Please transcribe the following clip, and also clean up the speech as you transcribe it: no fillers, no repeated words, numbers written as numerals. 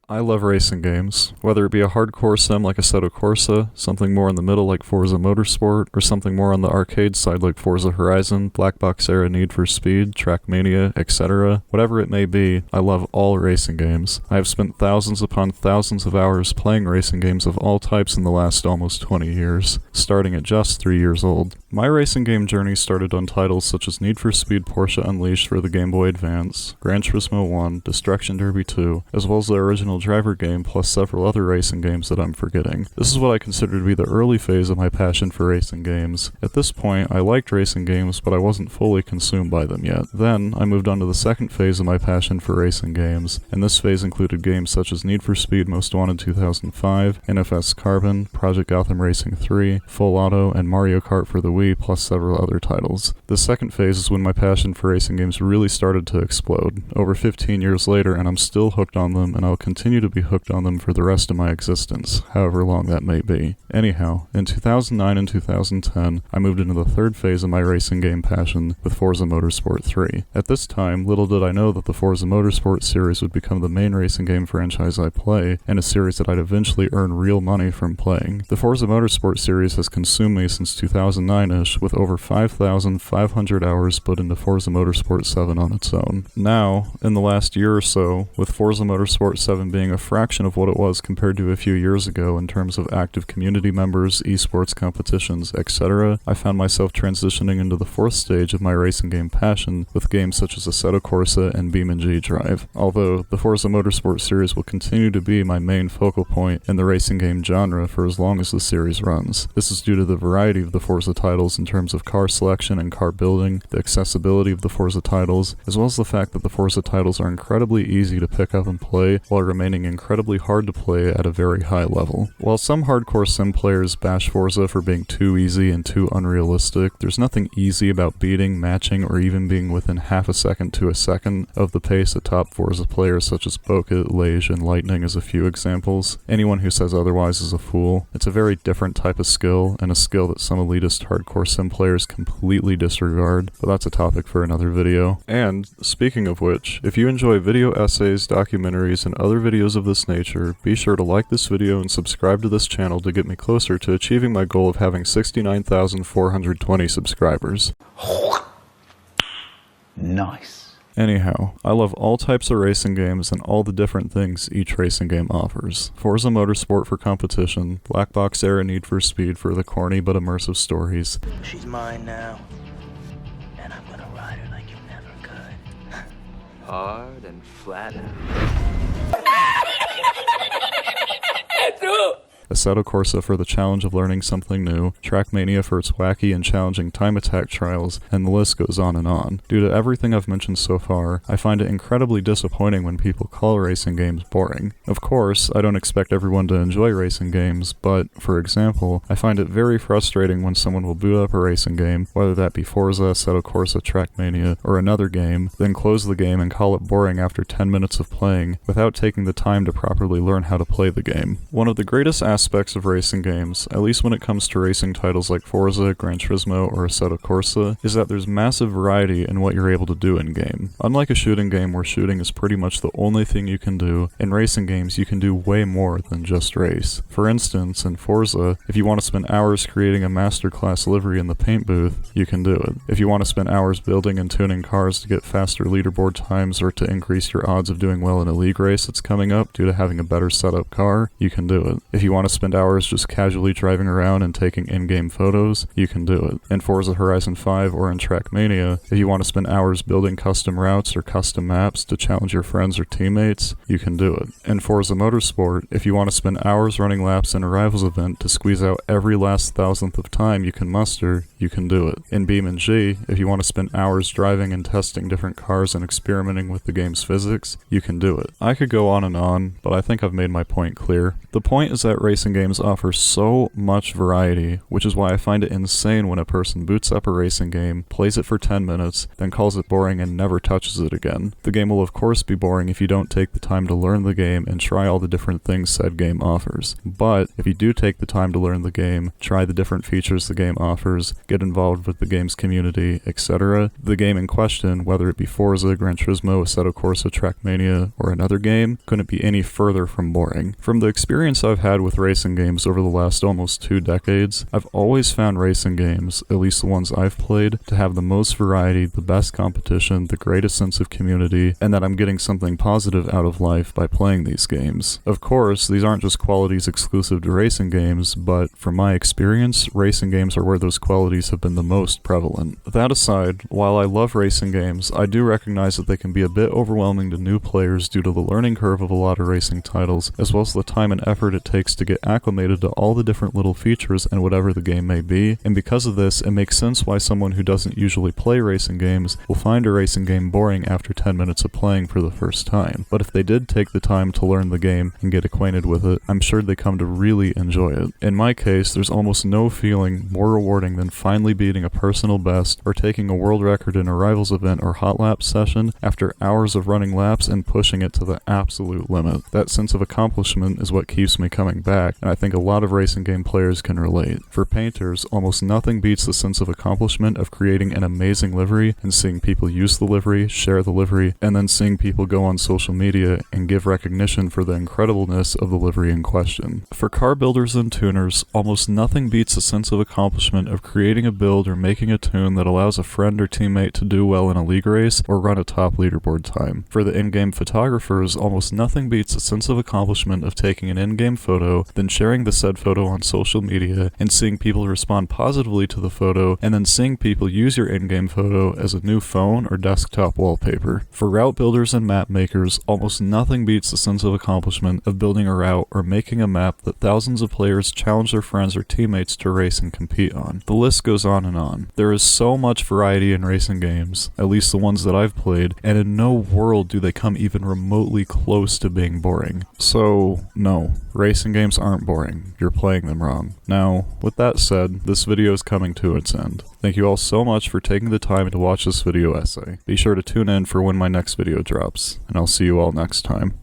I love racing games, whether it be a hardcore sim like Assetto Corsa, something more in the middle like Forza Motorsport, or something more on the arcade side like Forza Horizon, BlackBox era Need for Speed, Trackmania, etc. Whatever it may be, I love all racing games. I have spent thousands upon thousands of hours playing racing games of all types in the last almost 20 years, starting at just 3 years old. My racing game journey started on titles such as Need for Speed Porsche Unleashed for the Game Boy Advance, Gran Turismo 1, Destruction Derby 2, as well as the original driver game plus several other racing games that I'm forgetting. This is what I consider to be the early phase of my passion for racing games. At this point, I liked racing games, but I wasn't fully consumed by them yet. Then, I moved on to the second phase of my passion for racing games, and this phase included games such as Need for Speed Most Wanted 2005, NFS Carbon, Project Gotham Racing 3, Full Auto, and Mario Kart for the Wii, plus several other titles. The second phase is when my passion for racing games really started to explode, over 15 years later, and I'm still hooked on them, and I'll continue to be hooked on them for the rest of my existence, however long that may be. Anyhow, in 2009 and 2010, I moved into the third phase of my racing game passion with Forza Motorsport 3. At this time, little did I know that the Forza Motorsport series would become the main racing game franchise I play, and a series that I'd eventually earn real money from playing. The Forza Motorsport series has consumed me since 2009-ish, with over 5,500 hours put into Forza Motorsport 7 on its own. Now, in the last year or so, with Forza Motorsport 7 being a fraction of what it was compared to a few years ago in terms of active community members, esports competitions, etc., I found myself transitioning into the fourth stage of my racing game passion with games such as Assetto Corsa and BeamNG Drive. Although, the Forza Motorsport series will continue to be my main focal point in the racing game genre for as long as the series runs. This is due to the variety of the Forza titles in terms of car selection and car building, the accessibility of the Forza titles, as well as the fact that the Forza titles are incredibly easy to pick up and play while remaining incredibly hard to play at a very high level. While some hardcore sim players bash Forza for being too easy and too unrealistic, there's nothing easy about beating, matching, or even being within half a second to a second of the pace of top Forza players such as Boket, Lage, and Lightning as a few examples. Anyone who says otherwise is a fool. It's a very different type of skill, and a skill that some elitist hardcore sim players completely disregard, but that's a topic for another video. And, speaking of which, if you enjoy video essays, documentaries, and other videos of this nature, be sure to like this video and subscribe to this channel to get me closer to achieving my goal of having 69,420 subscribers. Nice. Anyhow, I love all types of racing games and all the different things each racing game offers. Forza Motorsport for competition, BlackBox era Need for Speed for the corny but immersive stories. She's mine now, and I'm gonna ride her like you never could. Hard and flat out. Assetto Corsa for the challenge of learning something new, Trackmania for its wacky and challenging time attack trials, and the list goes on and on. Due to everything I've mentioned so far, I find it incredibly disappointing when people call racing games boring. Of course, I don't expect everyone to enjoy racing games, but, for example, I find it very frustrating when someone will boot up a racing game, whether that be Forza, Assetto Corsa, Trackmania, or another game, then close the game and call it boring after 10 minutes of playing, without taking the time to properly learn how to play the game. One of the greatest aspects of racing games, at least when it comes to racing titles like Forza, Gran Turismo, or Assetto Corsa, is that there's massive variety in what you're able to do in-game. Unlike a shooting game where shooting is pretty much the only thing you can do, in racing games you can do way more than just race. For instance, in Forza, if you want to spend hours creating a masterclass livery in the paint booth, you can do it. If you want to spend hours building and tuning cars to get faster leaderboard times or to increase your odds of doing well in a league race that's coming up due to having a better setup car, you can do it. If you want to spend hours just casually driving around and taking in-game photos, you can do it. In Forza Horizon 5 or in Trackmania, if you want to spend hours building custom routes or custom maps to challenge your friends or teammates, you can do it. In Forza Motorsport, if you want to spend hours running laps in a Rivals event to squeeze out every last thousandth of time you can muster, you can do it. In BeamNG, if you want to spend hours driving and testing different cars and experimenting with the game's physics, you can do it. I could go on and on, but I think I've made my point clear. The point is that racing racing games offer so much variety, which is why I find it insane when a person boots up a racing game, plays it for 10 minutes, then calls it boring and never touches it again. The game will of course be boring if you don't take the time to learn the game and try all the different things said game offers. But if you do take the time to learn the game, try the different features the game offers, get involved with the game's community, etc., the game in question, whether it be Forza, Gran Turismo, Assetto Corsa, Trackmania, or another game, couldn't be any further from boring. From the experience I've had with racing games over the last almost 2 decades, I've always found racing games, at least the ones I've played, to have the most variety, the best competition, the greatest sense of community, and that I'm getting something positive out of life by playing these games. Of course, these aren't just qualities exclusive to racing games, but from my experience, racing games are where those qualities have been the most prevalent. That aside, while I love racing games, I do recognize that they can be a bit overwhelming to new players due to the learning curve of a lot of racing titles, as well as the time and effort it takes to get acclimated to all the different little features and whatever the game may be, and because of this, it makes sense why someone who doesn't usually play racing games will find a racing game boring after 10 minutes of playing for the first time. But if they did take the time to learn the game and get acquainted with it, I'm sure they come to really enjoy it. In my case, there's almost no feeling more rewarding than finally beating a personal best or taking a world record in a Rivals event or hot lap session after hours of running laps and pushing it to the absolute limit. That sense of accomplishment is what keeps me coming back, and I think a lot of racing game players can relate. For painters, almost nothing beats the sense of accomplishment of creating an amazing livery and seeing people use the livery, share the livery, and then seeing people go on social media and give recognition for the incredibleness of the livery in question. For car builders and tuners, almost nothing beats the sense of accomplishment of creating a build or making a tune that allows a friend or teammate to do well in a league race or run a top leaderboard time. For the in-game photographers, almost nothing beats the sense of accomplishment of taking an in-game photo, then sharing the said photo on social media, and seeing people respond positively to the photo, and then seeing people use your in-game photo as a new phone or desktop wallpaper. For route builders and map makers, almost nothing beats the sense of accomplishment of building a route or making a map that thousands of players challenge their friends or teammates to race and compete on. The list goes on and on. There is so much variety in racing games, at least the ones that I've played, and in no world do they come even remotely close to being boring. So, no, racing games aren't boring. You're playing them wrong. Now, with that said, this video is coming to its end. Thank you all so much for taking the time to watch this video essay. Be sure to tune in for when my next video drops, and I'll see you all next time.